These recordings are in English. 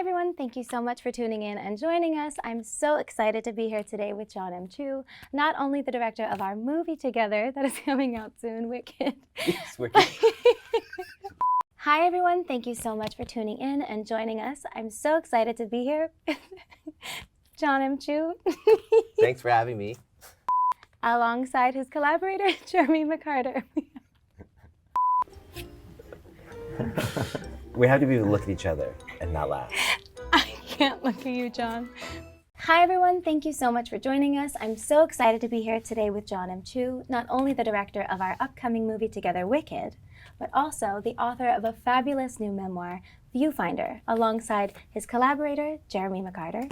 everyone, thank you so much for tuning in and joining us. I'm so excited to be here today with Jon M Chu, not only the director of our movie together that is coming out soon, Wicked. Yes, Wicked. Hi everyone, thank you so much for tuning in and joining us. I'm so excited to be here. Jon M Chu. Thanks for having me. Alongside his collaborator, Jeremy McCarter. We have to be able to look at each other and not laugh. I can't look at you, Jon. Hi everyone, thank you so much for joining us. I'm so excited to be here today with Jon M Chu, not only the director of our upcoming movie together, Wicked, but also the author of a fabulous new memoir, VIEWFINDER, alongside his collaborator, Jeremy McCarter.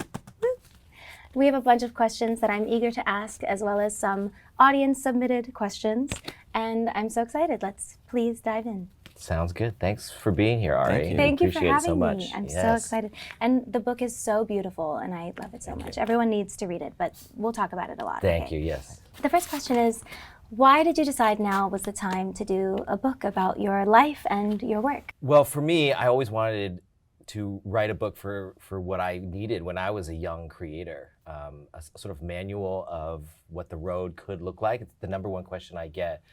We have a bunch of questions that I'm eager to ask, as well as some audience-submitted questions, and I'm so excited. Let's please dive in. Sounds good. Thanks for being here, Ari. Thank you for having so much. me. I'm so excited. And the book is so beautiful, and I love it so much. Everyone needs to read it, but we'll talk about it a lot. Thank you, yes. The first question is, why did you decide now was the time to do a book about your life and your work? Well, for me, I always wanted to write a book for what I needed when I was a young creator, a sort of manual of what the road could look like. The number one question I get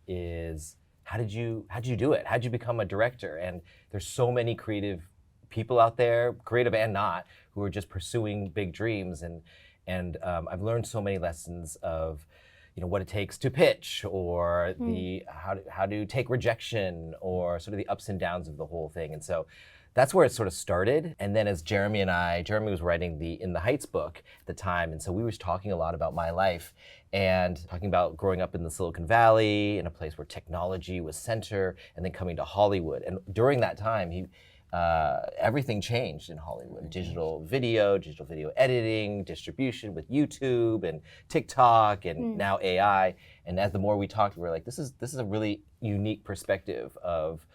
is, how did you do it? How did you become a director? And there's so many creative people out there, creative and not, who are just pursuing big dreams. And I've learned so many lessons of, what it takes to pitch, or how to take rejection, or sort of the ups and downs of the whole thing. And so that's where it sort of started. And then as Jeremy was writing the In the Heights book at the time, and so we were talking a lot about my life and talking about growing up in the Silicon Valley, in a place where technology was center, and then coming to Hollywood. And during that time, everything changed in Hollywood. Digital video editing, distribution with YouTube and TikTok, and now AI. And as the more we talked, we were like, this is a really unique perspective of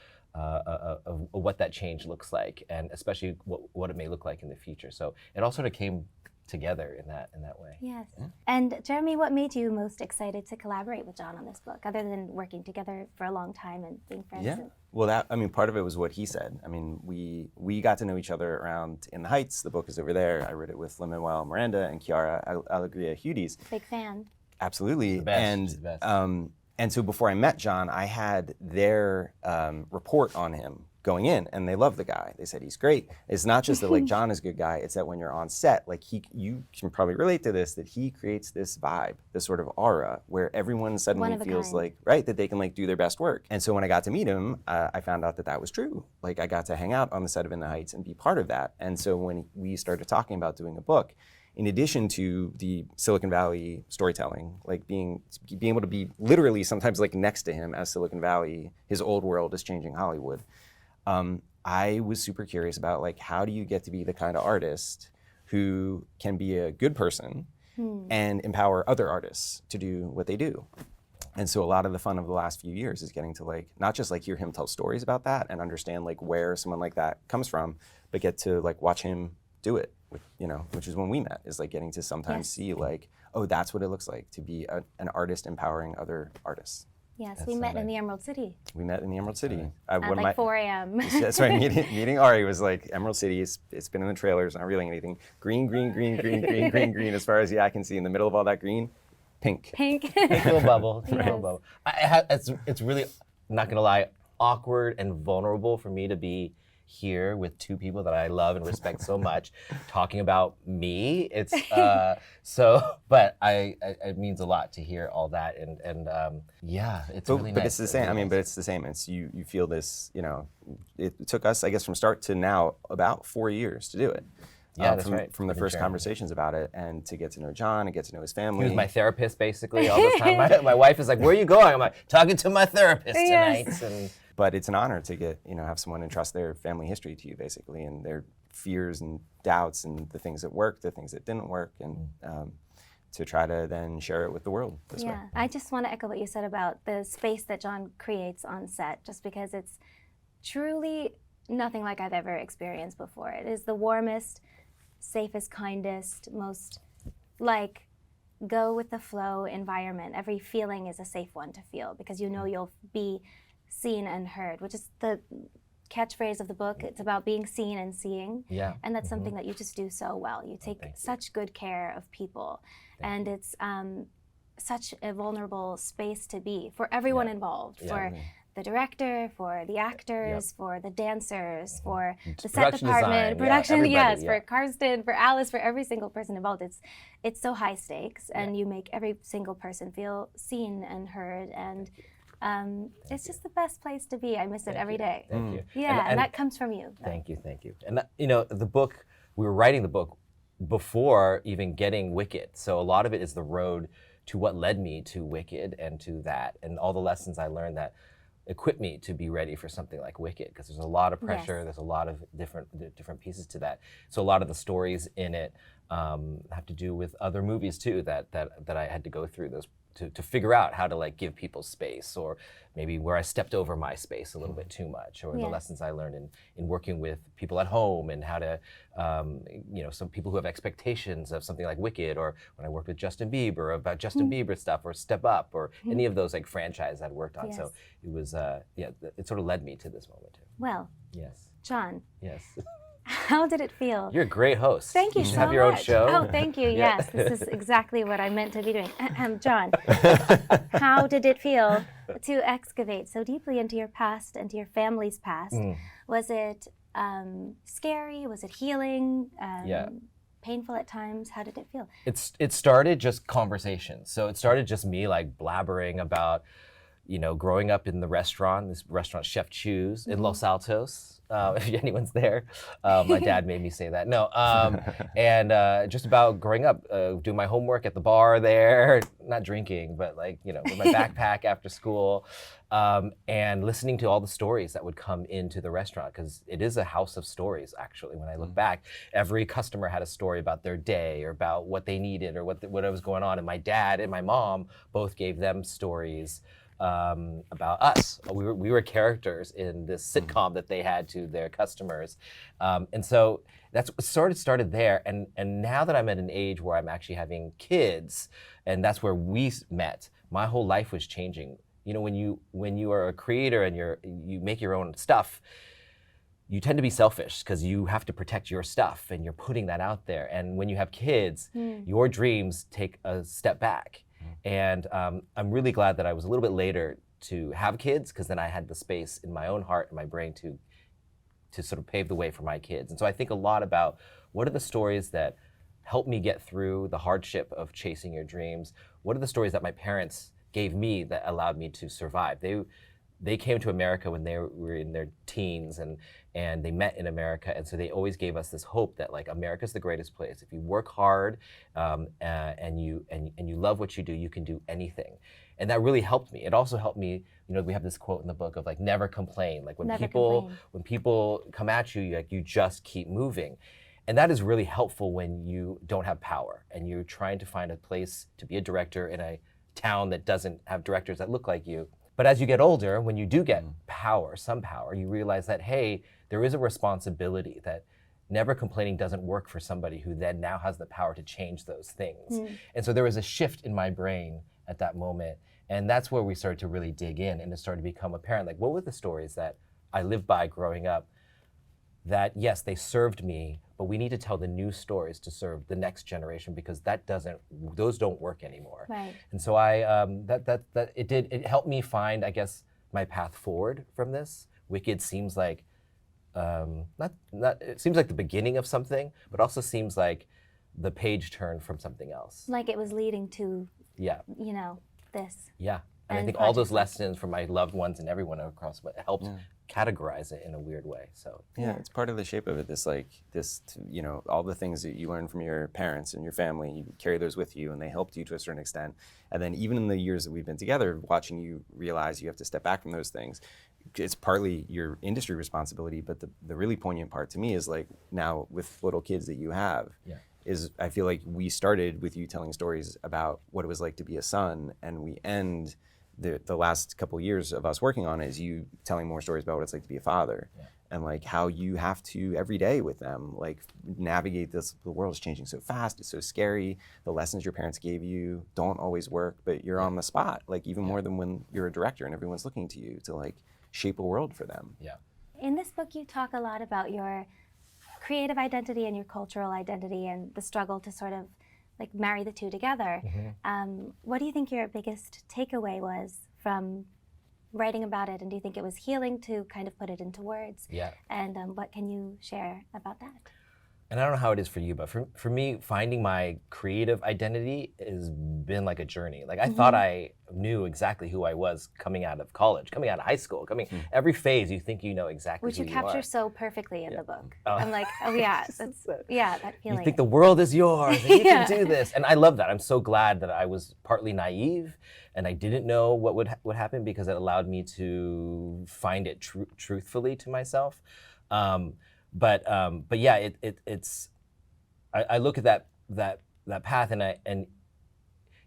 what that change looks like, and especially what it may look like in the future. So it all sort of came together in that way. Yes. Yeah. And Jeremy, what made you most excited to collaborate with Jon on this book, other than working together for a long time and being friends? Yeah. Well, part of it was what he said. I mean, we got to know each other around In the Heights. The book is over there. I read it with Lin-Manuel Miranda and Chiara Alegria Hudes. Big fan. Absolutely. The best. And so before I met Jon, I had their report on him going in, and they love the guy. They said he's great. It's not just that Jon is a good guy, it's that when you're on set, you can probably relate to this, that he creates this vibe, this sort of aura, where everyone suddenly feels that they can do their best work. And so when I got to meet him, I found out that was true. I got to hang out on the set of In the Heights and be part of that. And so when we started talking about doing a book, in addition to the Silicon Valley storytelling, being able to be literally sometimes next to him as Silicon Valley, his old world is changing Hollywood. I was super curious about how do you get to be the kind of artist who can be a good person and empower other artists to do what they do. And so a lot of the fun of the last few years is getting to not just hear him tell stories about that and understand where someone like that comes from, but get to watch him do it. Which is when we met, is getting to sometimes see oh, that's what it looks like to be an artist empowering other artists. Yes, we met in the Emerald City. We met in the Emerald City. At 4 a.m. That's right, meeting Ari was Emerald City, it's been in the trailers, not really anything. Green, green, green, green, green, green, green, as far as the eye can see. In the middle of all that green, pink. Pink. Little bubble, little bubble. It's really, not gonna lie, awkward and vulnerable for me to be here with two people that I love and respect so much, talking about me. It's but it means a lot to hear all that, and it's really nice. But it's the same. But it's the same. It's you feel this. It took us, I guess, from start to now about 4 years to do it. Yeah, that's right. From the first conversations about it, and to get to know Jon and get to know his family. He was my therapist basically all this time. My wife is like, "Where are you going?" I'm like, "Talking to my therapist tonight." Yes. But it's an honor to get, have someone entrust their family history to you, basically, and their fears and doubts and the things that worked, the things that didn't work, and to try to then share it with the world this way. I just want to echo what you said about the space that Jon creates on set, just because it's truly nothing like I've ever experienced before. It is the warmest, safest, kindest, most go with the flow environment. Every feeling is a safe one to feel, because you'll be seen and heard, which is the catchphrase of the book. It's about being seen and seeing. Yeah. And that's something that you just do so well. You take such good care of people. And it's such a vulnerable space to be for everyone involved, for the director, for the actors, for the dancers, for the set department, production, for Karsten, for Alice, for every single person involved. It's so high stakes, and you make every single person feel seen and heard, and it's just the best place to be. I miss it every day. Thank you. Yeah, and that comes from you. Thank you. And you know, the book, we were writing the book before even getting Wicked, so a lot of it is the road to what led me to Wicked and to that, and all the lessons I learned that equip me to be ready for something like Wicked, because there's a lot of pressure, there's a lot of different pieces to that. So a lot of the stories in it have to do with other movies too that I had to go through those to figure out how to like give people space, or maybe where I stepped over my space a little bit too much, or the lessons I learned in working with people at home, and how to, you know, some people who have expectations of something like Wicked, or when I worked with Justin Bieber about Justin Bieber stuff, or Step Up, or any of those like franchises I'd worked on. So it was, it sort of led me to this moment too. Well, Jon. Yes. How did it feel? You're a great host. Thank you should so have your much. own show. Oh, thank you. Yes, this is exactly what I meant to be doing. Jon, how did it feel to excavate so deeply into your past and to your family's past? Was it scary? Was it healing? Painful at times? How did it feel? It started just conversations. So it started just me like blabbering about, you know, growing up in the restaurant, this restaurant Chef Chu's in Los Altos. If anyone's there, my dad made me say that. No, and just about growing up, doing my homework at the bar there, not drinking, but like, you know, with my backpack after school, and listening to all the stories that would come into the restaurant, because it is a house of stories, actually. When I look back, every customer had a story about their day, or about what they needed, or what was going on, and my dad and my mom both gave them stories about us. We were characters in this sitcom that they had to their customers, and so that's started there. And now that I'm at an age where I'm actually having kids, and that's where we met, my whole life was changing. You know, when you are a creator and you make your own stuff, you tend to be selfish because you have to protect your stuff, and you're putting that out there. And when you have kids, your dreams take a step back. And I'm really glad that I was a little bit later to have kids, because then I had the space in my own heart and my brain to sort of pave the way for my kids. And so I think a lot about what are the stories that help me get through the hardship of chasing your dreams? What are the stories that my parents gave me that allowed me to survive? They came to America when they were in their teens, and they met in America, and so they always gave us this hope that like America's the greatest place. If you work hard and you love what you do, you can do anything, and that really helped me. It also helped me. You know, we have this quote in the book of like never complain. Like when people come at you, like you just keep moving, and that is really helpful when you don't have power and you're trying to find a place to be a director in a town that doesn't have directors that look like you. But as you get older, when you do get power, some power, you realize that, hey, there is a responsibility, that never complaining doesn't work for somebody who then now has the power to change those things. And so there was a shift in my brain at that moment. And that's where we started to really dig in, and it started to become apparent, like, what were the stories that I lived by growing up that, yes, they served me, but we need to tell the new stories to serve the next generation, because those don't work anymore. Right. And so it helped me find, I guess, my path forward from this. Wicked seems like, it seems like the beginning of something, but also seems like the page turn from something else. Like it was leading to, you know, this. Yeah. And I think all those lessons from my loved ones and everyone across helped categorize it in a weird way. So it's part of the shape of it. This, you know, all the things that you learned from your parents and your family, you carry those with you, and they helped you to a certain extent. And then even in the years that we've been together, watching you realize you have to step back from those things, it's partly your industry responsibility, but the really poignant part to me is like now with little kids that you have. Is I feel like we started with you telling stories about what it was like to be a son, and we end the last couple of years of us working on it is you telling more stories about what it's like to be a father, and like how you have to every day with them like navigate this. The world is changing so fast, it's so scary. The lessons your parents gave you don't always work, but you're on the spot, like even more than when you're a director and everyone's looking to you to like shape a world for them. In this book, you talk a lot about your creative identity and your cultural identity and the struggle to sort of like marry the two together. What do you think your biggest takeaway was from writing about it, and do you think it was healing to kind of put it into words? Yeah. And what can you share about that? And I don't know how it is for you, but for me, finding my creative identity has been like a journey. Like I thought I knew exactly who I was coming out of college, coming out of high school, every phase you think you know exactly Which who you you are. capture so perfectly in the book. I'm like, oh yeah, that's, that feeling. You think the world is yours and you can do this. And I love that. I'm so glad that I was partly naive and I didn't know what would happen, because it allowed me to find it truthfully to myself. But yeah, it's I look at that path and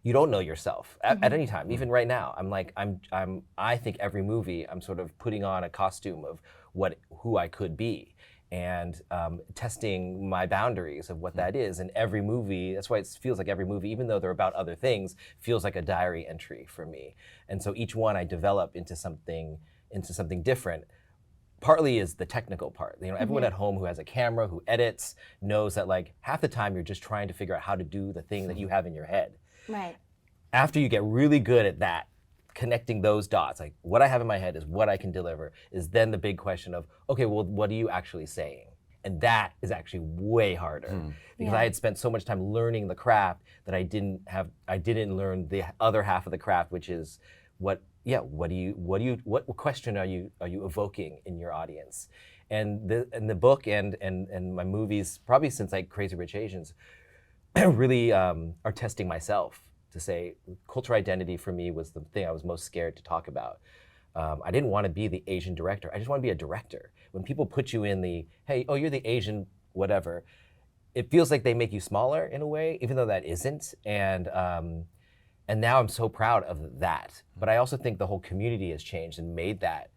you don't know yourself at any time, even right now. I'm like I think every movie I'm sort of putting on a costume of who I could be, and testing my boundaries of what that is. And every movie, that's why it feels like every movie, even though they're about other things, feels like a diary entry for me. And so each one I develop into something different. Partly is the technical part. You know, everyone at home who has a camera, who edits, knows that like half the time you're just trying to figure out how to do the thing that you have in your head. Right. After you get really good at that, connecting those dots, like what I have in my head is what I can deliver, is then the big question of, okay, well, what are you actually saying? And that is actually way harder, because I had spent so much time learning the craft that I didn't learn the other half of the craft, which is what question are you evoking in your audience? And the book and my movies, probably since like Crazy Rich Asians, really are testing myself to say cultural identity for me was the thing I was most scared to talk about. I didn't want to be the Asian director. I just want to be a director. When people put you in the, hey, oh, you're the Asian whatever, it feels like they make you smaller in a way, even though that isn't. And now I'm so proud of that. But I also think the whole community has changed and made that,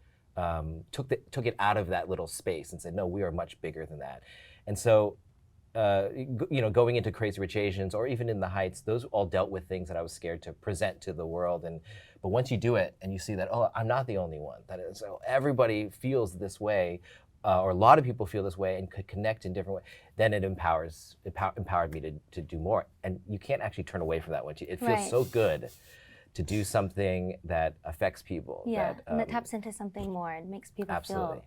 took it out of that little space and said, no, we are much bigger than that. And so, going into Crazy Rich Asians or even in The Heights, those all dealt with things that I was scared to present to the world. But once you do it and you see that, oh, I'm not the only one. That is, so everybody feels this way, or a lot of people feel this way and could connect in different ways, then it empowered me to do more. And you can't actually turn away from that once it feels so good to do something that affects people. Yeah, and that taps into something more and makes people feel,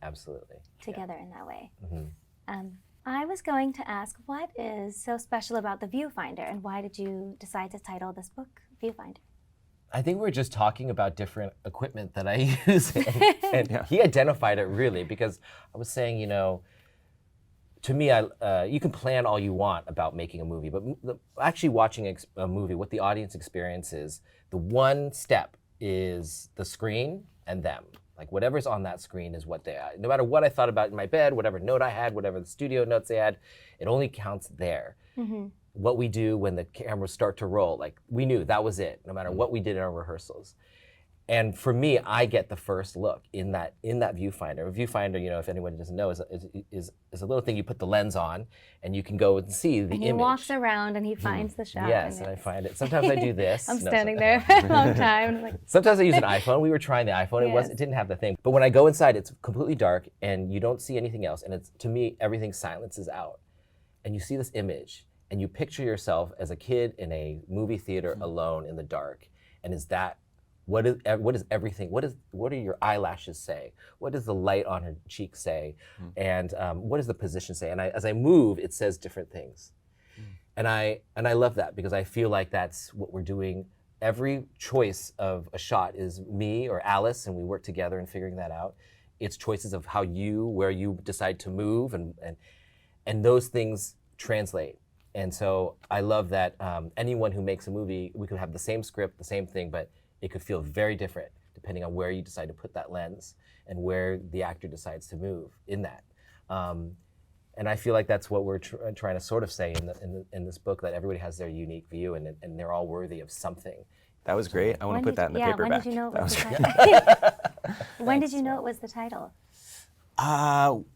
absolutely together in that way. I was going to ask, what is so special about the Viewfinder, and why did you decide to title this book Viewfinder? I think we're just talking about different equipment that I use, and he identified it really, because I was saying, to me, you can plan all you want about making a movie, but actually watching a movie, what the audience experiences, the one step is the screen and them. Like whatever's on that screen is what they are. No matter what I thought about in my bed, whatever note I had, whatever the studio notes they had, it only counts there. What we do when the cameras start to roll, like we knew that was it, no matter what we did in our rehearsals. And for me, I get the first look in that viewfinder. A viewfinder, if anyone doesn't know, is a little thing you put the lens on, and you can go and see the image. He walks around and he finds the shot. Yes, and I find it. Sometimes I do this. I'm standing there for a long time. And I'm like, sometimes I use an iPhone. We were trying the iPhone. It didn't have the thing. But when I go inside, it's completely dark, and you don't see anything else. And to me, everything silences out, and you see this image, and you picture yourself as a kid in a movie theater alone in the dark. And what is everything? What do your eyelashes say? What does the light on her cheek say? And what does the position say? And as I move, it says different things. And I love that, because I feel like that's what we're doing. Every choice of a shot is me or Alice, and we work together in figuring that out. It's choices of where you decide to move, and those things translate. And so I love that anyone who makes a movie, we could have the same script, the same thing, but it could feel very different depending on where you decide to put that lens and where the actor decides to move in that. And I feel like that's what we're trying to sort of say in this book, that everybody has their unique view, and they're all worthy of something. That was great. I want to put that in the paperback. When did you know it was the title? When did you know it was the title?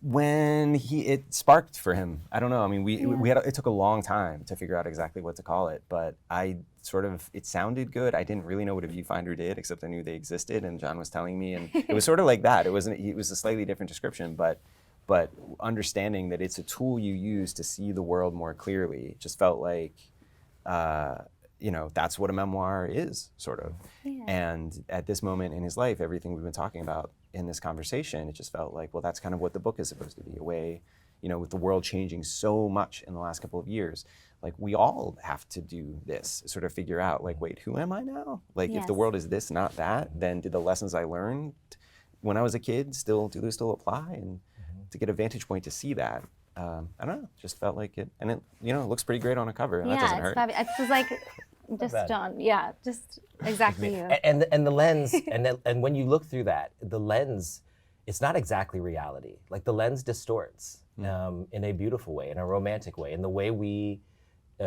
When it sparked for him. I don't know. I mean, it took a long time to figure out exactly what to call it, but it sounded good. I didn't really know what a viewfinder did, except I knew they existed, and Jon was telling me, and it was sort of like that. It was a slightly different description, but understanding that it's a tool you use to see the world more clearly just felt like, that's what a memoir is, sort of. Yeah. And at this moment in his life, everything we've been talking about in this conversation, it just felt like, well, that's kind of what the book is supposed to be, a way, with the world changing so much in the last couple of years, like we all have to do this, sort of figure out, like, wait, who am I now? Like, yes. If the world is this, not that, then did the lessons I learned when I was a kid still apply? And to get a vantage point to see that, I don't know, just felt like it, and it, looks pretty great on a cover, and that doesn't hurt. It's just like, just Jon, yeah, just exactly you. And the lens, and when you look through that, the lens, it's not exactly reality. Like the lens distorts in a beautiful way, in a romantic way, in the way we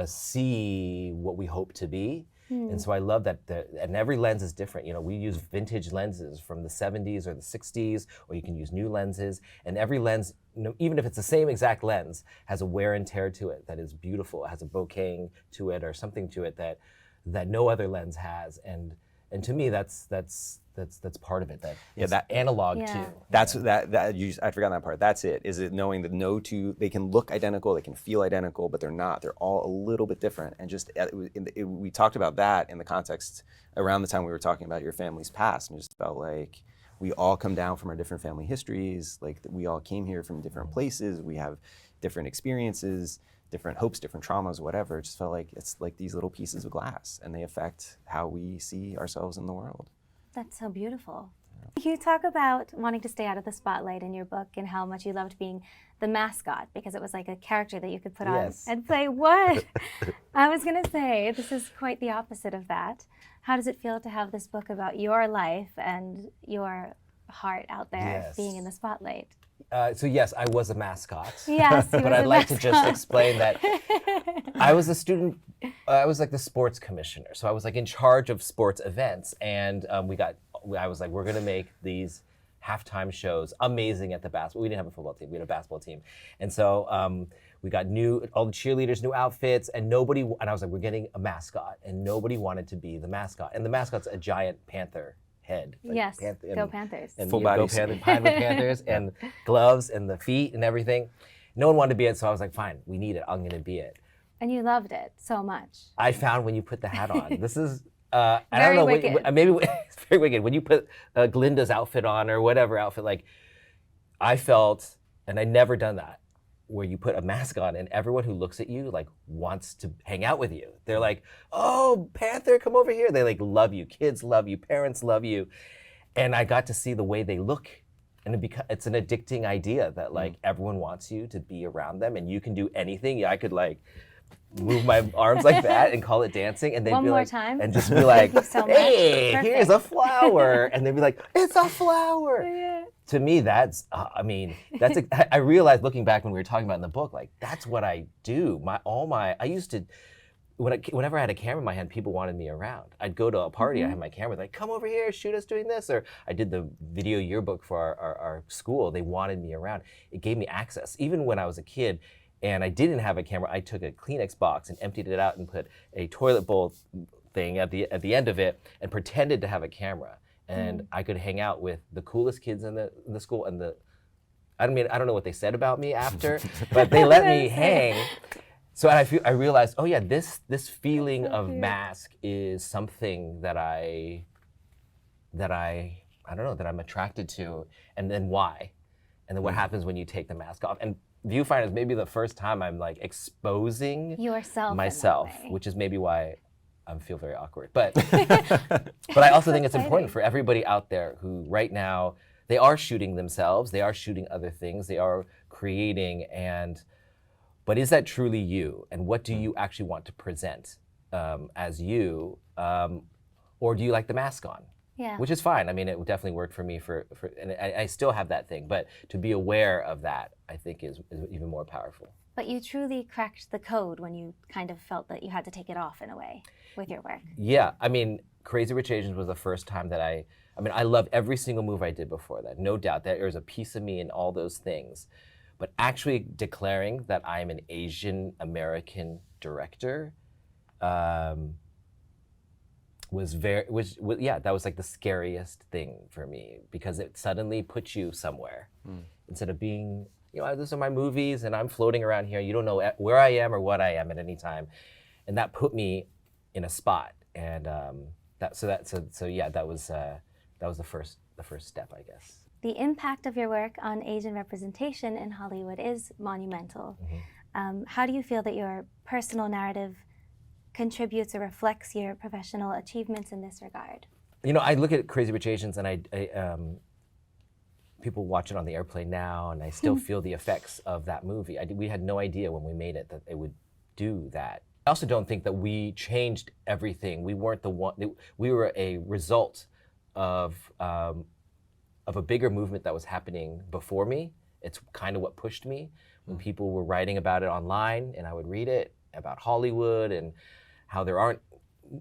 see what we hope to be. And so I love that, and every lens is different. We use vintage lenses from the 70s or the 60s, or you can use new lenses. And every lens, even if it's the same exact lens, has a wear and tear to it that is beautiful. It has a bouquet to it or something to it that no other lens has. And to me, that's part of it. That analog too. I forgot that part. That's it. Is it knowing that no two, they can look identical, they can feel identical, but they're not. They're all a little bit different. And just we talked about that in the context around the time we were talking about your family's past, and just felt like we all come down from our different family histories. Like we all came here from different places. We have different experiences, different hopes, different traumas, whatever. It just felt like it's like these little pieces of glass, and they affect how we see ourselves in the world. That's so beautiful. You talk about wanting to stay out of the spotlight in your book and how much you loved being the mascot, because it was like a character that you could put on and say, what? I was going to say, this is quite the opposite of that. How does it feel to have this book about your life and your heart out there being in the spotlight? So yes, I was a mascot. Yes, but I'd like to just explain that I was a student. I was like the sports commissioner, so I was like in charge of sports events, and I was like, we're gonna make these halftime shows amazing at the basketball. We didn't have a football team; we had a basketball team, and so we got all the cheerleaders, new outfits, and I was like, we're getting a mascot, and nobody wanted to be the mascot, and the mascot's a giant panther head. Like yes, go Panthers. And full body Panthers and gloves and the feet and everything. No one wanted to be it, so I was like, fine, we need it. I'm gonna be it. And you loved it so much. I found when you put the hat on, this is, Very I don't know, wicked. maybe it's very wicked. When you put Glinda's outfit on or whatever outfit, like I felt, and I'd never done that, where you put a mask on and everyone who looks at you like wants to hang out with you. They're like, oh, Panther, come over here. They like love you. Kids love you. Parents love you. And I got to see the way they look. And it's an addicting idea that like everyone wants you to be around them and you can do anything. Yeah, I could like move my arms like that and call it dancing. And they'd be like, time. And just be like, so hey, here's a flower. And they'd be like, it's a flower. Yeah. To me, that's, I realized looking back when we were talking about in the book, like, that's what I do. I used to, whenever I had a camera in my hand, people wanted me around. I'd go to a party, I had my camera, like, come over here, shoot us doing this. Or I did the video yearbook for our school. They wanted me around. It gave me access. Even when I was a kid and I didn't have a camera, I took a Kleenex box and emptied it out and put a toilet bowl thing at the end of it and pretended to have a camera. And I could hang out with the coolest kids in the school, and I don't know what they said about me after, but they let me hang. So I realized, oh yeah, this feeling of mask is something that I'm attracted to, and then why, and then what happens when you take the mask off. And Viewfinder is maybe the first time I'm like exposing myself, which is maybe why I feel very awkward. But I also think it's important for everybody out there who right now, they are shooting themselves, they are shooting other things, they are creating, but is that truly you? And what do you actually want to present as you? Or do you like the mask on? Yeah. Which is fine. I mean, it definitely worked for me and I still have that thing, but to be aware of that, I think is even more powerful. But you truly cracked the code when you kind of felt that you had to take it off in a way with your work. Yeah, I mean, Crazy Rich Asians was the first time that I mean, I love every single move I did before that, no doubt. There's a piece of me in all those things. But actually declaring that I'm an Asian American director that was like the scariest thing for me, because it suddenly puts you somewhere. Instead of being, these are my movies and I'm floating around here, you don't know where I am or what I am at any time. And that put me in a spot. And that was the first step, I guess. The impact of your work on Asian representation in Hollywood is monumental. How do you feel that your personal narrative contributes or reflects your professional achievements in this regard? I look at Crazy Rich Asians and I people watch it on the airplane now, and I still feel the effects of that movie. We had no idea when we made it that it would do that. I also don't think that we changed everything. We weren't the one. We were a result of a bigger movement that was happening before me. It's kind of what pushed me when people were writing about it online, and I would read it about Hollywood and how there aren't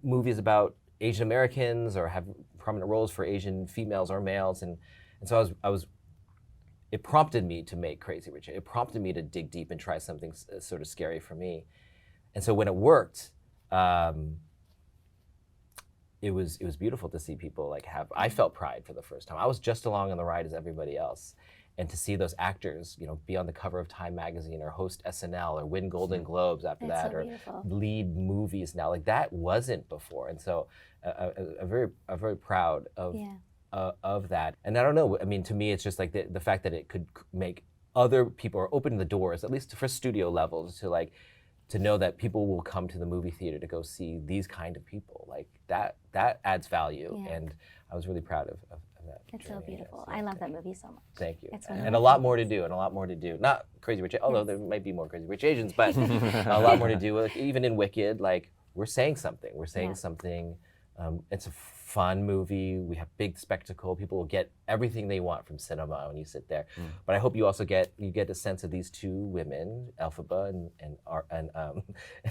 movies about Asian Americans or have prominent roles for Asian females or males, and so it prompted me to make Crazy Rich. It prompted me to dig deep and try something sort of scary for me. And so when it worked, it was beautiful to see people I felt pride for the first time. I was just along on the ride as everybody else. And to see those actors, be on the cover of Time magazine or host SNL or win Golden Globes after that, so or beautiful. lead movies now, that wasn't before. And so I'm very proud of that. And I don't know, I mean, to me, it's just the fact that it could make other people, or open the doors, at least for studio levels, to know that people will come to the movie theater to go see these kind of people. That adds value. And I was really proud of that. It's so beautiful. I love that movie so much. Thank you. It's and a lot more to do, Not Crazy Rich, although there might be more Crazy Rich Asians, but a lot more to do. Even in Wicked, we're saying something. We're saying something. It's a fun movie. We have big spectacle. People will get everything they want from cinema when you sit there. But I hope you also get a sense of these two women, Elphaba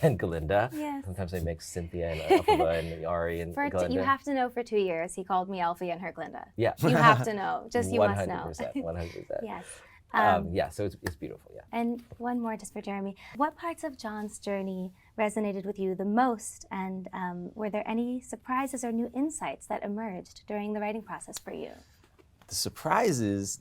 and Galinda. Yes. Sometimes they mix Cynthia and Elphaba and Ari and Galinda. You have to know, for 2 years, he called me Elfie and her Glinda. Yeah. You have to know. Just you must know. 100%. Yes. So it's beautiful, And one more just for Jeremy. What parts of Jon's journey resonated with you the most, and were there any surprises or new insights that emerged during the writing process for you? The surprises,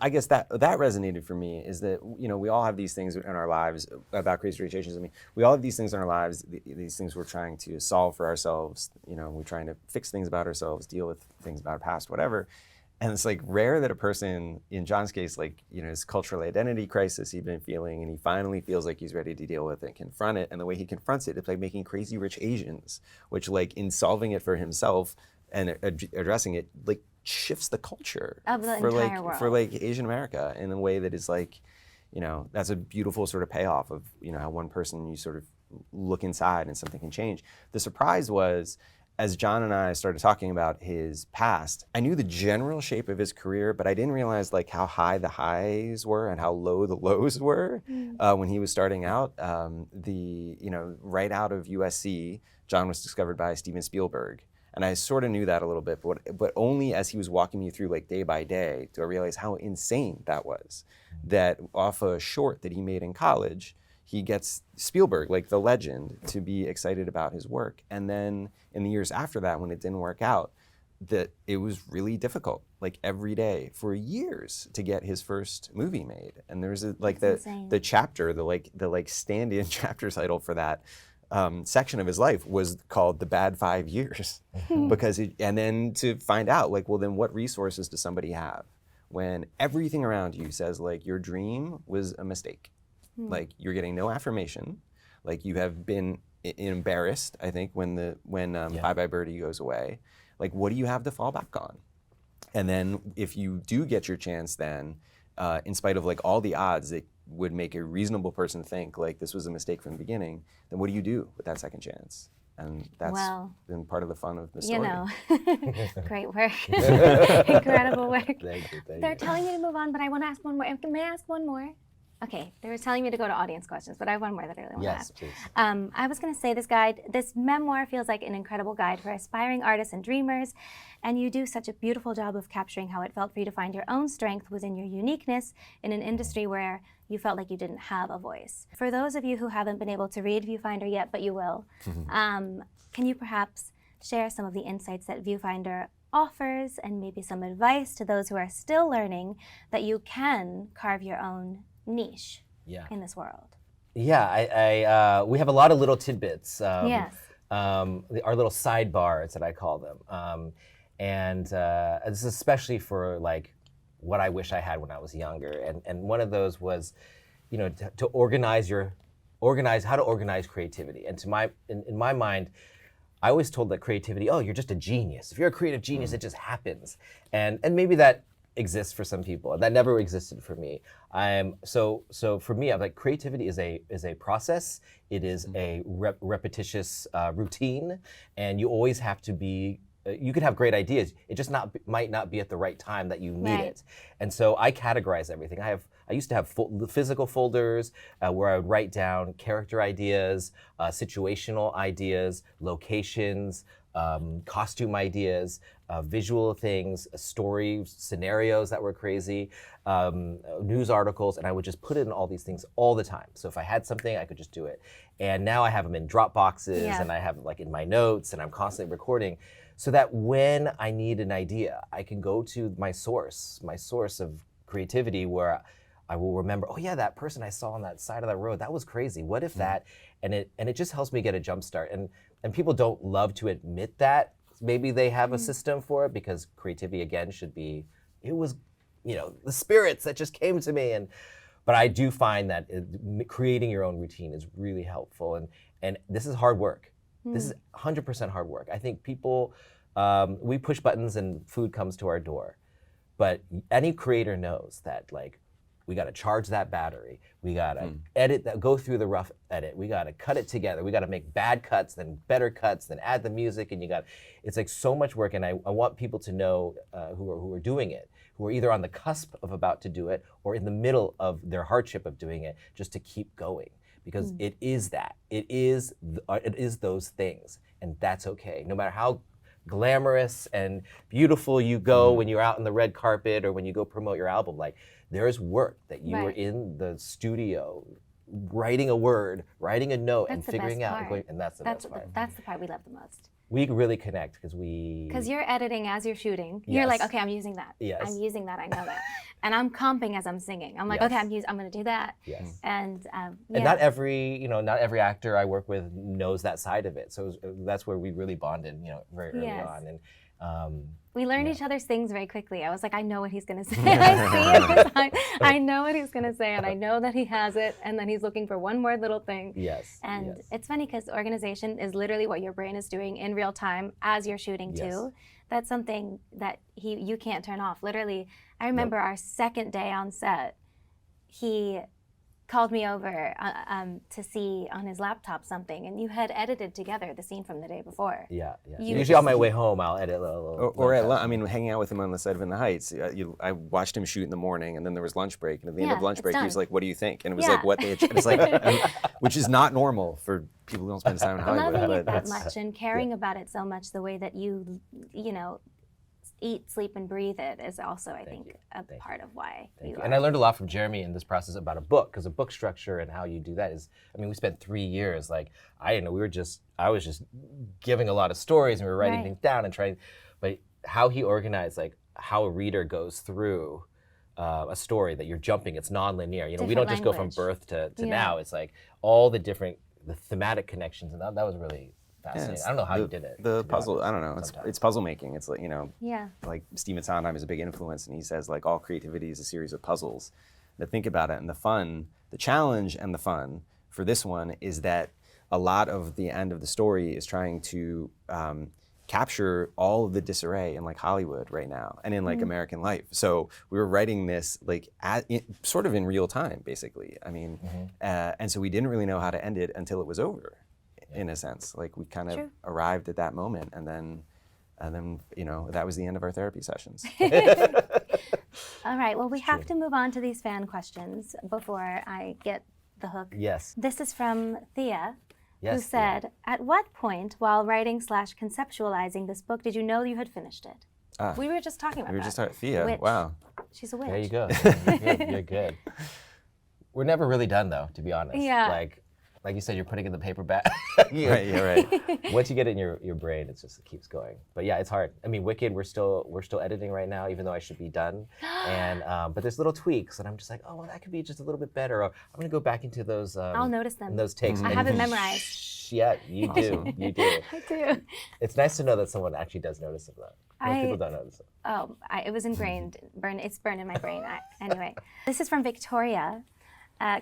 I guess that resonated for me, is that, we all have these things in our lives about Crazy Rich Asians. I mean, we all have these things in our lives, these things we're trying to solve for ourselves. We're trying to fix things about ourselves, deal with things about our past, whatever. And it's rare that a person, in Jon's case, his cultural identity crisis he'd been feeling, and he finally feels like he's ready to deal with it and confront it. And the way he confronts it, it's making Crazy Rich Asians, which in solving it for himself and addressing it, shifts the culture of the entire world for Asian America in a way that is that's a beautiful sort of payoff of how one person, you sort of look inside and something can change. The surprise was, as Jon and I started talking about his past, I knew the general shape of his career, but I didn't realize how high the highs were and how low the lows were when he was starting out. Right out of USC, Jon was discovered by Steven Spielberg. And I sort of knew that a little bit, but only as he was walking me through day by day do I realize how insane that was. That off a short that he made in college, he gets Spielberg, the legend, to be excited about his work. And then in the years after that, when it didn't work out, that it was really difficult, every day for years, to get his first movie made. And there's the chapter, the stand-in chapter title for that section of his life was called The Bad 5 Years. And then to find out, then what resources does somebody have when everything around you says your dream was a mistake? You're getting no affirmation, you have been embarrassed, I think, when Bye Bye Birdie goes away. What do you have to fall back on? And then if you do get your chance, then in spite of all the odds that would make a reasonable person think this was a mistake from the beginning, then what do you do with that second chance? And that's been part of the fun of the story. Great work. Incredible work. Thank you. They're telling me to move on, but I want to ask one more. May I ask one more? Okay, they were telling me to go to audience questions, but I have one more that I really want to ask. Please. I was going to say this memoir feels like an incredible guide for aspiring artists and dreamers, and you do such a beautiful job of capturing how it felt for you to find your own strength within your uniqueness in an industry where you felt like you didn't have a voice. For those of you who haven't been able to read Viewfinder yet, but you will, can you perhaps share some of the insights that Viewfinder offers and maybe some advice to those who are still learning that you can carve your own niche in this world? Yeah, we have a lot of little tidbits. Yes. Our little sidebars that I call them. And this is especially for like what I wish I had when I was younger. And one of those was, you know, to organize how to organize creativity. And in my mind, I always told that creativity, oh, you're just a genius. If you're a creative genius, it just happens. And maybe that exists for some people. That never existed for me. So for me, I'm like, creativity is a process. It is a repetitious routine, and you always have to be. You could have great ideas. It just might not be at the right time that you need it. And so I categorize everything. I used to have physical folders where I would write down character ideas, situational ideas, locations, costume ideas, visual things, stories, scenarios that were crazy, news articles, and I would just put in all these things all the time. So if I had something, I could just do it. And now I have them in Dropboxes, and I have like in my notes, and I'm constantly recording, so that when I need an idea, I can go to my source of creativity, where I will remember, oh yeah, that person I saw on that side of that road, that was crazy. What if that? And it just helps me get a jump start. And people don't love to admit that maybe they have a system for it, because creativity again should be, it was, you know, the spirits that just came to me. But I do find that creating your own routine is really helpful. And this is hard work. This is 100% hard work. I think people, we push buttons and food comes to our door. But any creator knows that, like, we got to charge that battery. We got to edit that, go through the rough edit. We got to cut it together. We got to make bad cuts, then better cuts, then add the music. And it's like so much work. And I want people to know who are doing it, who are either on the cusp of about to do it or in the middle of their hardship of doing it, just to keep going. Because it is that. It is those things. And that's okay. No matter how glamorous and beautiful you go when you're out on the red carpet or when you go promote your album, like, there's work that you were in the studio writing a word, writing a note, and figuring out, and that's the best part. That's the part we love the most. We really connect because you're editing as you're shooting. You're like, okay, I'm using that. Yes. I'm using that. I know that. And I'm comping as I'm singing. I'm like, okay, I'm going to do that. Yes. And not every actor I work with knows that side of it. So that's where we really bonded, very early on. And we learned each other's things very quickly. I was like, I know what he's going to say. I see it in his eyes. I know what he's going to say, and I know that he has it, and then he's looking for one more little thing. Yes. And it's funny because organization is literally what your brain is doing in real time as you're shooting too. That's something that you can't turn off. Literally, I remember our second day on set, he called me over to see on his laptop something, and you had edited together the scene from the day before. Yeah. Usually on my way home, I'll edit a little. Hanging out with him on the set of In the Heights, I watched him shoot in the morning, and then there was lunch break, and at the end of lunch break, he was like, "What do you think?" And it was like what they had. It's like, which is not normal for people who don't spend time in Hollywood. Loving it that much and caring about it so much, the way that you eat, sleep, and breathe it is also, I think, a part of why you are. And I learned a lot from Jeremy in this process about a book, because a book structure and how you do that is, we spent 3 years, like, I didn't know, I was just giving a lot of stories and we were writing things down and trying, but how he organized, like, how a reader goes through a story that you're jumping, it's non-linear. We don't just go from birth to now. It's like all the thematic connections, and that was really fascinating. I don't know how you did it. The puzzle, I don't know. It's puzzle making. It's like, like Stephen Sondheim is a big influence, and he says, like, all creativity is a series of puzzles. But think about it, and the challenge and the fun for this one is that a lot of the end of the story is trying to capture all of the disarray in, like, Hollywood right now and in, like, American life. So we were writing this, like, sort of in real time, basically. And so we didn't really know how to end it until it was over. In a sense, like, we kind of arrived at that moment, and then that was the end of our therapy sessions. All right, well, we have to move on to these fan questions before I get the hook. Yes. This is from Thea, Yes, who said, at what point while writing/conceptualizing this book did you know you had finished it? We were just talking about that. We were just talking, Thea, Witch. wow. She's a witch. There you go. You're good. We're never really done, though, to be honest. Yeah. Like you said, you're putting in the paperback. Right, yeah, right. Once you get it in your brain, it keeps going. But yeah, it's hard. I mean, Wicked, we're still editing right now, even though I should be done. And but there's little tweaks, and I'm just like, oh, well, that could be just a little bit better. Or I'm gonna go back into those. I'll notice them. Those takes. I have it memorized. Yeah, you do. You do. I do. It's nice to know that someone actually does notice of that. Most people don't notice it. Oh, it was ingrained. It's burned in my brain. Anyway, this is from Victoria.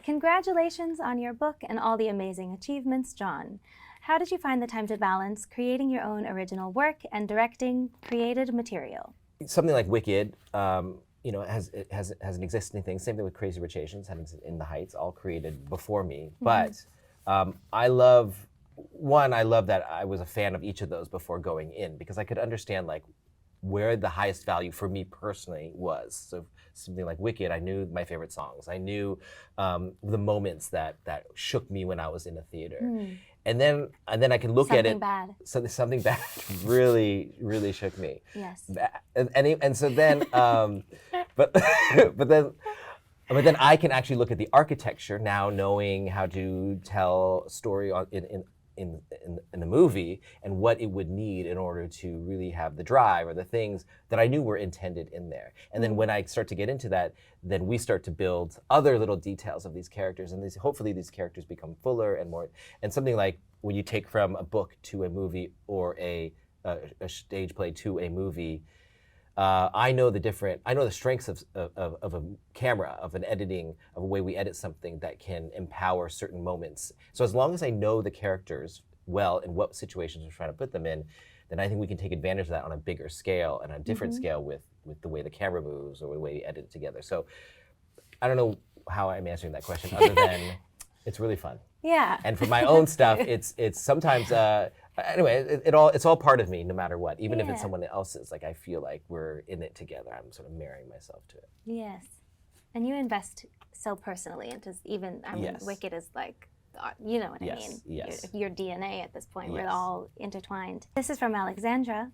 Congratulations on your book and all the amazing achievements, Jon. How did you find the time to balance creating your own original work and directing created material? Something like Wicked, has an existing thing. Same thing with Crazy Rich Asians, having In the Heights, all created before me. But I love that I was a fan of each of those before going in, because I could understand where the highest value for me personally was. So something like Wicked, I knew my favorite songs. I knew the moments that shook me when I was in a theater. And then I can look at it. Something bad really, really shook me. Yes. And so then, but then I can actually look at the architecture now, knowing how to tell a story in the movie and what it would need in order to really have the drive or the things that I knew were intended in there. And then when I start to get into that, then we start to build other little details of these characters, and hopefully these characters become fuller and more. And something like when you take from a book to a movie or a stage play to a movie, I know the strengths of a camera, of an editing, of a way we edit something that can empower certain moments. So as long as I know the characters well and what situations we're trying to put them in, then I think we can take advantage of that on a bigger scale and a different scale with the way the camera moves or the way we edit it together. So I don't know how I'm answering that question other than it's really fun. Yeah. And for my own stuff, it's sometimes anyway, it's all part of me, no matter what. Even if it's someone else's, I feel like we're in it together. I'm sort of marrying myself to it. Yes, and you invest so personally into even. I mean, Wicked is you know what I mean. Yes. Your DNA at this point. We're all intertwined. This is from Alexandra.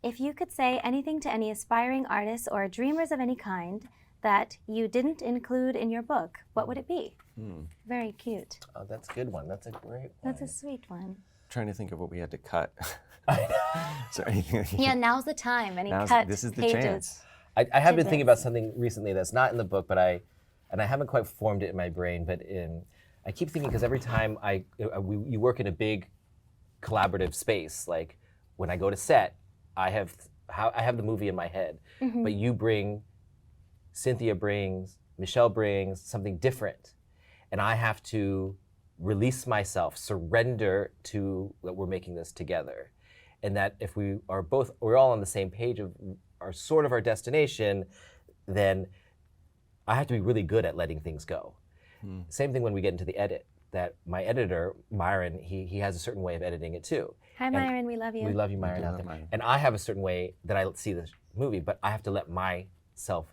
If you could say anything to any aspiring artists or dreamers of any kind that you didn't include in your book, what would it be? Very cute. Oh, that's a good one. That's a great one. That's a sweet one. Trying to think of what we had to cut. Is there anything? Yeah, now's the time. Cut this is the pages. chance. I have been thinking about something recently that's not in the book, but I haven't quite formed it in my brain. But I keep thinking, because every time you work in a big collaborative space, like when I go to set, I have the movie in my head, but you bring, Cynthia brings, Michelle brings something different, and I have to release myself, surrender to that we're making this together, and that if we're all on the same page of our destination, then I have to be really good at letting things go. Same thing when we get into the edit, that my editor, Myron, he has a certain way of editing it too. Hi, Myron, we love you. We love you, Myron, out there. And I have a certain way that I see the movie, but I have to let myself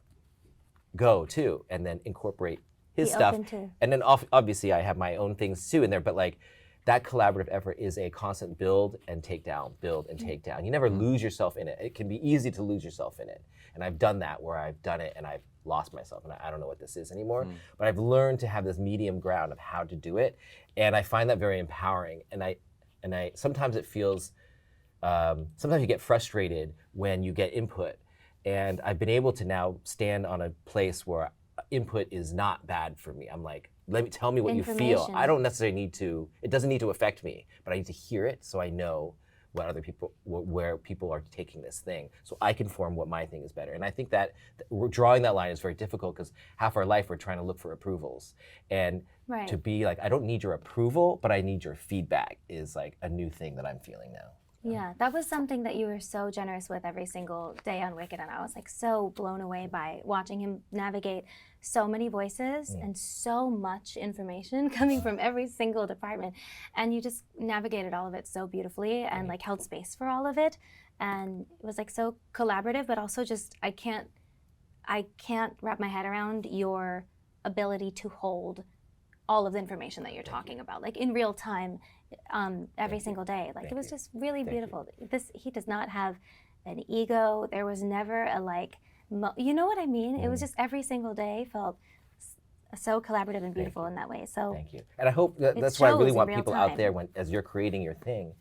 go too, and then incorporate his stuff. And then obviously I have my own things too in there, but that collaborative effort is a constant build and take down, build and take down. You never lose yourself in it. It can be easy to lose yourself in it. And I've done that, where I've done it and I've lost myself and I don't know what this is anymore. But I've learned to have this medium ground of how to do it. And I find that very empowering. And I sometimes it feels, sometimes you get frustrated when you get input. And I've been able to now stand on a place where input is not bad for me. I'm like, tell me what you feel. I don't necessarily need to, it doesn't need to affect me, but I need to hear it so I know what other people, where people are taking this thing, so I can form what my thing is better. And I think that drawing that line is very difficult, because half our life we're trying to look for approvals. And to be like, I don't need your approval, but I need your feedback, is a new thing that I'm feeling now. Yeah, that was something that you were so generous with every single day on Wicked, and I was so blown away by watching him navigate so many voices and so much information coming from every single department, and you just navigated all of it so beautifully and held space for all of it, and it was so collaborative, but also just I I can't wrap my head around your ability to hold all of the information that you're talking about, like in real time, every single day. Like it was just really beautiful. He does not have an ego. There was never a like, you know what I mean? It was just every single day felt so collaborative and beautiful in that way. So thank you. And I hope that's why I really want people out there, as you're creating your thing,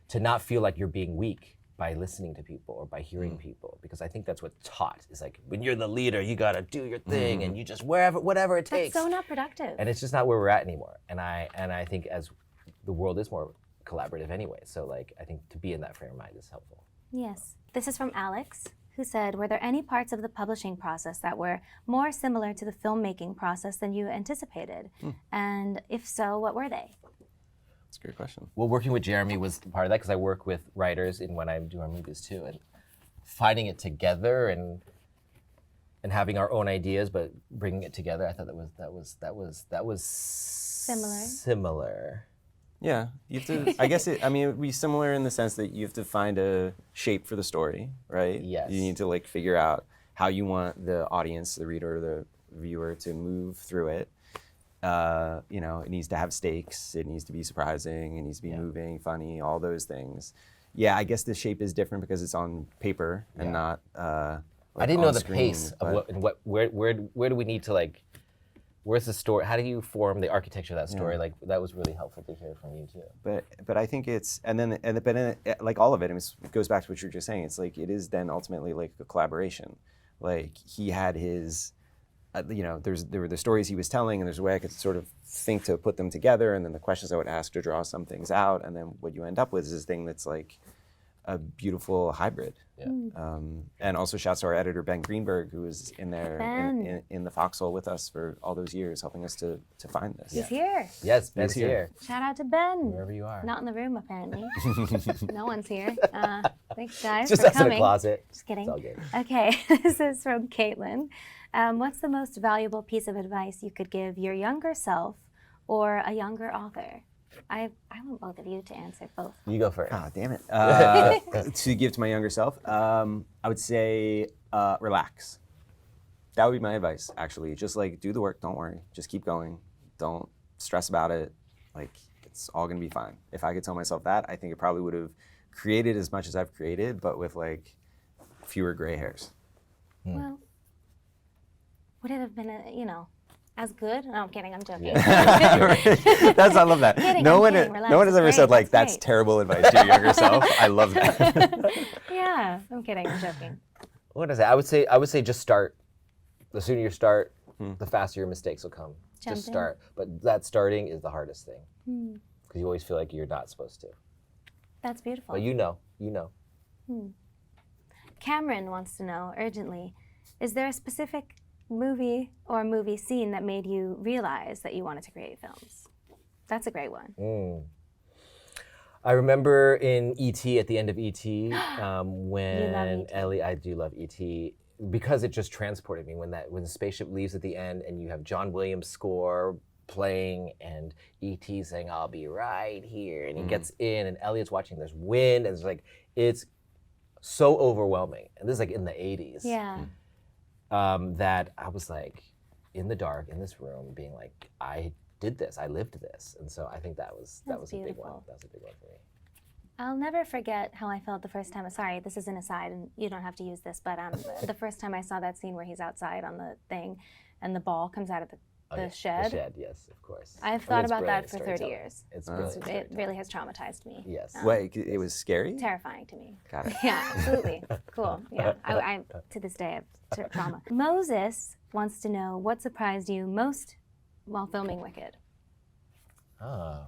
to not feel like you're being weak by listening to people or by hearing people, because I think that's what's taught. Is like, when you're the leader, you gotta do your thing and you just whatever it takes. That's so not productive. And it's just not where we're at anymore. And I think as the world is more collaborative anyway, so like I think to be in that frame of mind is helpful. Yes. This is from Alex, who said, were there any parts of the publishing process that were more similar to the filmmaking process than you anticipated? And if so, what were they? That's a great question. Well, working with Jeremy was part of that, because I work with writers in when I do our movies too, and finding it together and having our own ideas, but bringing it together. I thought that was similar. Yeah, you have to. I guess it would be similar in the sense that you have to find a shape for the story, right? Yes. You need to like figure out how you want the audience, the reader, the viewer to move through it. It needs to have stakes. It needs to be surprising. It needs to be moving, funny, all those things. Yeah, I guess the shape is different because it's on paper and not. I didn't know the screen, pace of where do we need to like. Where's the story? How do you form the architecture of that story? Like that was really helpful to hear from you too. But I think it's like all of it. It goes back to what you were just saying. It's like it is then ultimately like a collaboration. Like he had his, there were the stories he was telling, and there's a way I could sort of think to put them together, and then the questions I would ask to draw some things out, and then what you end up with is this thing that's like a beautiful hybrid. Yeah. And also shouts to our editor, Ben Greenberg, who was in there in the foxhole with us for all those years, helping us to find this. He's here. Yes, Ben's here. Shout out to Ben. Wherever you are. Not in the room, apparently. No one's here. Thanks, guys, just for us coming. in a closet. Just kidding. It's all good. Okay, this is from Caitlin. What's the most valuable piece of advice you could give your younger self or a younger author? I want both of you to answer both. You go first. Oh, damn it. To give to my younger self, I would say relax. That would be my advice, actually. Just like do the work, don't worry. Just keep going. Don't stress about it. Like it's all gonna be fine. If I could tell myself that, I think it probably would have created as much as I've created, but with like fewer gray hairs. Well, would it have been as good? No, I'm kidding. I'm joking. I love that. Kidding, no one relax, has ever great, said like that's that's terrible advice to your younger self. I love that. Yeah, I'm kidding. I'm joking. What is it? I would say just start. The sooner you start, the faster your mistakes will come. Just start. But that starting is the hardest thing. Because you always feel like you're not supposed to. That's beautiful. But you know. Cameron wants to know urgently, is there a specific movie or movie scene that made you realize that you wanted to create films? That's a great one. I remember in E.T., at the end of E.T., when Ellie, I do love E.T., because it just transported me when the spaceship leaves at the end and you have John Williams' score playing and E.T. saying, "I'll be right here," and he gets in and Elliot's watching, there's wind, and it's so overwhelming. And this is like in the 80s. Yeah. That I was like in the dark in this room being like, I did this, I lived this. And so I think that was a big one. That was a big one for me. I'll never forget how I felt the first time. Sorry, this is an aside, and you don't have to use this, but the first time I saw that scene where he's outside on the thing, and the ball comes out of the shed. The shed, yes, of course. I've thought about that for 30 years. It's brilliant. It really has traumatized me. Yes. Wait, it was scary? Terrifying to me. Got it. Yeah, absolutely. Cool. Yeah, I to this day I have trauma. Moses wants to know what surprised you most while filming Wicked. Oh.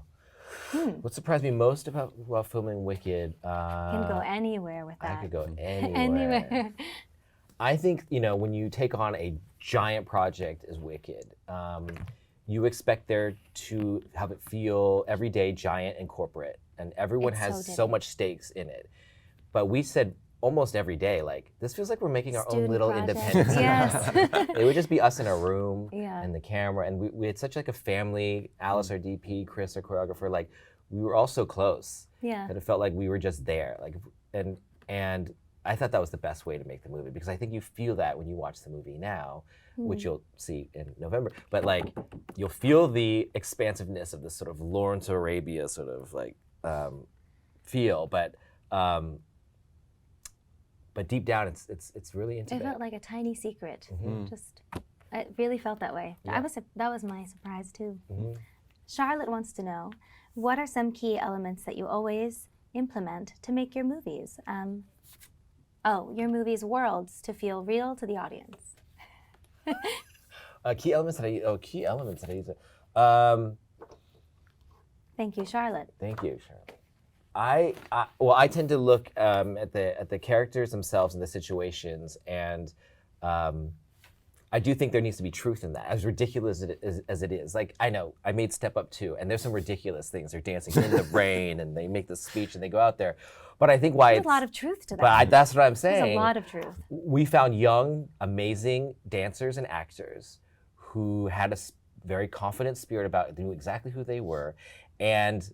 What surprised me most while filming Wicked? Can go anywhere with that. I could go anywhere. Anywhere. I think, when you take on a giant project as Wicked, you expect there to have it feel every day giant and corporate, and everyone has so much stakes in it. But we said almost every day, like, this feels like we're making our own little independent cinema. Yes. It would just be us in a room Yeah. and the camera, and we had such like a family. Alice, our DP, Chris, our choreographer, like we were all so close. Yeah. That it felt like we were just there, like, and I thought that was the best way to make the movie, because I think you feel that when you watch the movie now, which you'll see in November. But like, you'll feel the expansiveness of this sort of Lawrence of Arabia sort of like feel, but deep down, it's really intimate. It felt like a tiny secret. Just, it really felt that way. Yeah. That was my surprise too. Charlotte wants to know, what are some key elements that you always implement to make your movies? Your movies' worlds to feel real to the audience. Key elements that I use. Thank you, Charlotte. Thank you, Charlotte. I tend to look at the characters themselves and the situations, and I do think there needs to be truth in that, as ridiculous as it is. Like, I know, I made Step Up 2, and there's some ridiculous things. They're dancing in the rain, and they make the speech, and they go out there. But I think why There's a lot of truth to that. But that's what I'm saying. There's a lot of truth. We found young, amazing dancers and actors who had a very confident spirit about, knew exactly who they were, and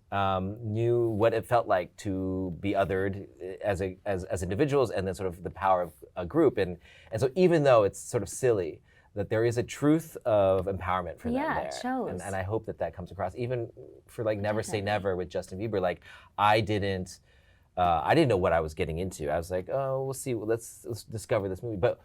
knew what it felt like to be othered as individuals, and then sort of the power of a group. And so even though it's sort of silly, that there is a truth of empowerment for them there. Yeah, it shows. And I hope that comes across. Even for like Never Say Never with Justin Bieber, like I didn't know what I was getting into. I was like, oh, we'll see, let's discover this movie. But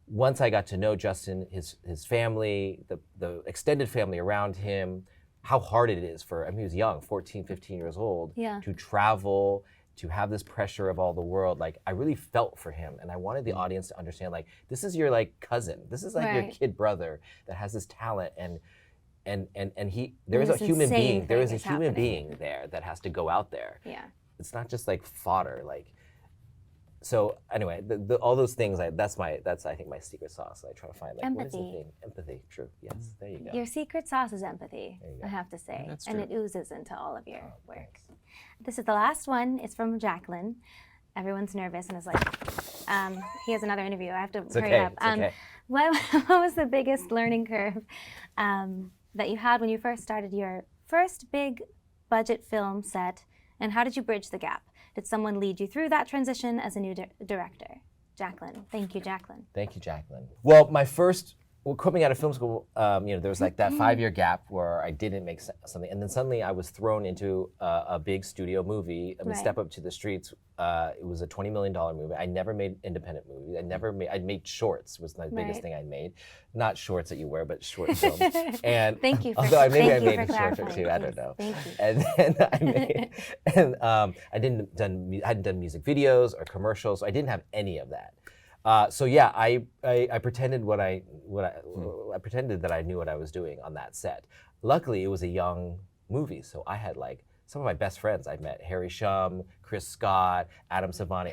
once I got to know Justin, his family, the extended family around him, how hard it is for, I mean, he was young, 14, 15 years old, to travel, to have this pressure of all the world. Like, I really felt for him, and I wanted the audience to understand, like, this is your like cousin, this is like your kid brother that has this talent, and there is a human being, there is a human being there that has to go out there. Yeah, it's not just like fodder, like. So anyway, all those things, that's I think my secret sauce. I try to find like empathy. What is the thing? Empathy, true. Yes, there you go. Your secret sauce is empathy, I have to say, That's and true. it oozes into all of your work. This is the last one. It's from Jacqueline. Everyone's nervous and is like, he has another interview. I have to hurry up. It's okay. What was the biggest learning curve that you had when you first started your first big budget film set, and how did you bridge the gap? Did someone lead you through that transition as a new director? Jacqueline. Thank you, Jacqueline. Thank you, Jacqueline. Well, coming out of film school, there was like that 5-year gap where I didn't make something, and then suddenly I was thrown into a big studio movie. I mean, Step Up to the Streets. It was a $20 million movie. I never made independent movies. I'd made shorts. Was the biggest thing I made. Not shorts that you wear, but short films. And thank you. Although I made shorts too. I don't know. Thank you. And then I hadn't done music videos or commercials. So I didn't have any of that. So yeah, I pretended I pretended that I knew what I was doing on that set. Luckily, it was a young movie, so I had like some of my best friends I met: Harry Shum, Chris Scott, Adam Savani.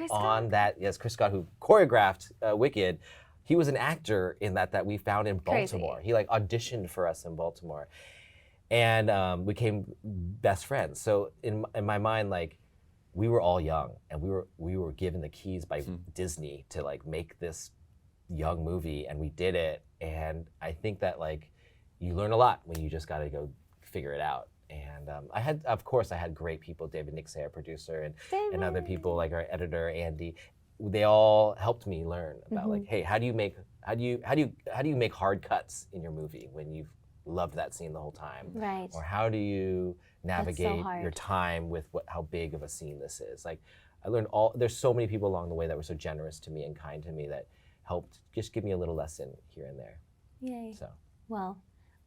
Chris Scott, who choreographed Wicked. He was an actor in that we found in Baltimore. He like auditioned for us in Baltimore, and we became best friends. So in my mind, like, we were all young, and we were given the keys by Disney to like make this young movie, and we did it. And I think that like you learn a lot when you just got to go figure it out. And I had great people, David Nixey, our producer, and other people like our editor Andy. They all helped me learn about like, hey, how do you make hard cuts in your movie when you've loved that scene the whole time? Right. Or how do you navigate your time with how big of a scene this is? Like, I learned there's so many people along the way that were so generous to me and kind to me that helped just give me a little lesson here and there. Yay. So. Well,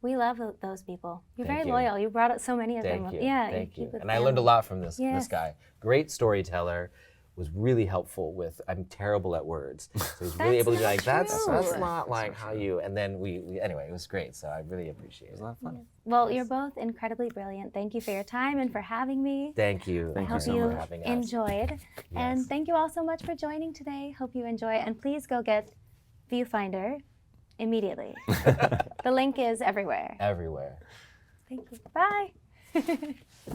we love those people. You're very loyal. You brought out so many of them. Thank you. Yeah. Thank you. And I learned a lot from this guy. Great storyteller. Was really helpful with, I'm terrible at words. So he's really able to be like, that's not like how you, and then anyway, it was great. So I really appreciate it. It was a lot of fun. Well, you're both incredibly brilliant. Thank you for your time and for having me. Thank you. Thank you so much for having us. I hope you enjoyed. Yes. And thank you all so much for joining today. Hope you enjoy. And please go get VIEWFINDER immediately. The link is everywhere. Everywhere. Thank you. Bye.